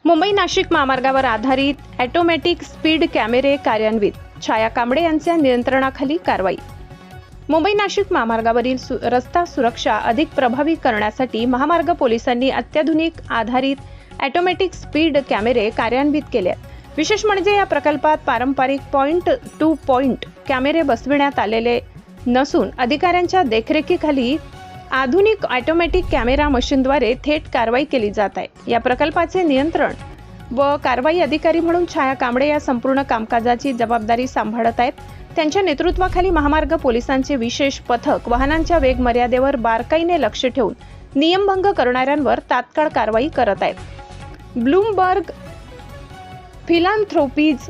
मुंबई नाशिक महामार्गावर आधारित automatic speed कॅमेरे कार्यान्वित, छाया कांबळे यांच्या नियंत्रणाखाली कारवाई। मुंबई नाशिक महामार्गावरील रस्ता सुरक्षा अधिक प्रभावी करण्यासाठी महामार्ग पोलिसांनी अत्याधुनिक आधारित ऑटोमॅटिक स्पीड कॅमेरे कार्यान्वित केले आहेत। विशेष म्हणजे या प्रकल्पात पारंपरिक पॉइंट टू पॉइंट कॅमेरे बसविण्यात आलेले नसून अधिकाऱ्यांच्या देखरेखीखाली आधुनिक ऑटोमॅटिक कॅमेरा मशीनद्वारे थेट कारवाई केली जात आहे। या प्रकल्पाचे नियंत्रण व कारवाई अधिकारी म्हणून छाया कांबळे या संपूर्ण कामकाजाची जबाबदारी सांभाळत आहेत। त्यांच्या नेतृत्वाखाली महामार्ग पोलिसांचे विशेष पथक वाहनांच्या वेग मर्यादेवर बारकाईने लक्ष ठेवून नियमभंग करणाऱ्यांवर तात्काळ कारवाई करत आहेत। Bloomberg Philanthropies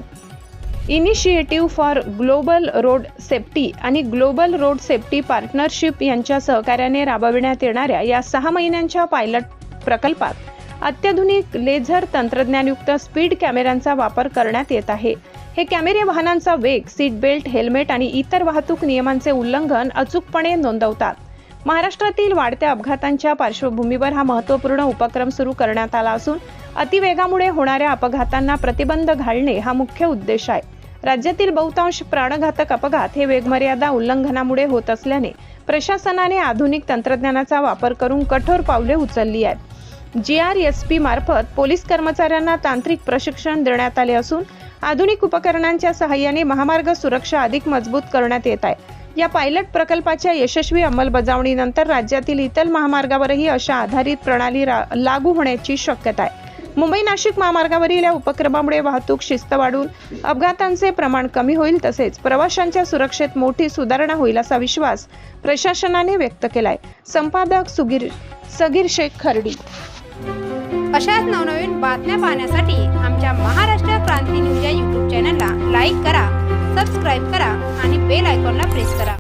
initiative for global road safety आणि ग्लोबल रोड सेफ्टी पार्टनरशिप यांच्या सहकार्याने राबविण्यात येणाऱ्या या 6 महिन्यांच्या पायलट प्रकल्पात अत्याधुनिक लेझर तंत्रज्ञानयुक्त स्पीड कॅमेऱ्यांचा वापर करण्यात येत आहे। हे कॅमेरे वाहनांचा वेग, सीट बेल्ट, हेल्मेट आणि इतर वाहतूक नियमांचे उल्लंघन अचूकपणे नोंदवतात। महाराष्ट्रातील वाढत्या अपघातांच्या पार्श्वभूमीवर हा महत्त्वपूर्ण उपक्रम सुरू करण्यात आला असून अतिवेगामुळे होणाऱ्या अपघातांना प्रतिबंध घालणे हा मुख्य उद्देश आहे। राज्यातील बहुतांश प्राणघातक अपघात हे वेगमर्यादा उल्लंघनामुळे होत असल्याने प्रशासनाने आधुनिक तंत्रज्ञानाचा वापर करून कठोर पावले उचलली आहेत। GRSP मार्फत पोलीस कर्मचाऱ्यांना तांत्रिक प्रशिक्षण देण्यात आले असून आधुनिक उपकरणांच्या सहाय्याने महामार्ग सुरक्षा अधिक मजबूत करण्यात येत आहे। या पायलट प्रकल्पाच्या यशस्वी अंमलबजावणीनंतर राज्यातील इतर महामार्गावरही अशा आधारित प्रणाली लागू होण्याची शक्यता आहे। मुंबई नाशिक महामार्गावरील या उपक्रमामुळे वाहतूक शिस्त वाढून अपघातांचे प्रमाण कमी होईल, तसेच प्रवाशांच्या सुरक्षेत मोठी सुधारणा होईल असा विश्वास प्रशासनाने व्यक्त केलाय। संपादक सगीर शेख खर्डी। अशाच नवनवीन बातम्या पाहण्यासाठी आमच्या महाराष्ट्र क्रांती न्यूज या YouTube चॅनलला लाईक करा, सबस्क्राईब करा आणि बेल आयकॉनला प्रेस करा।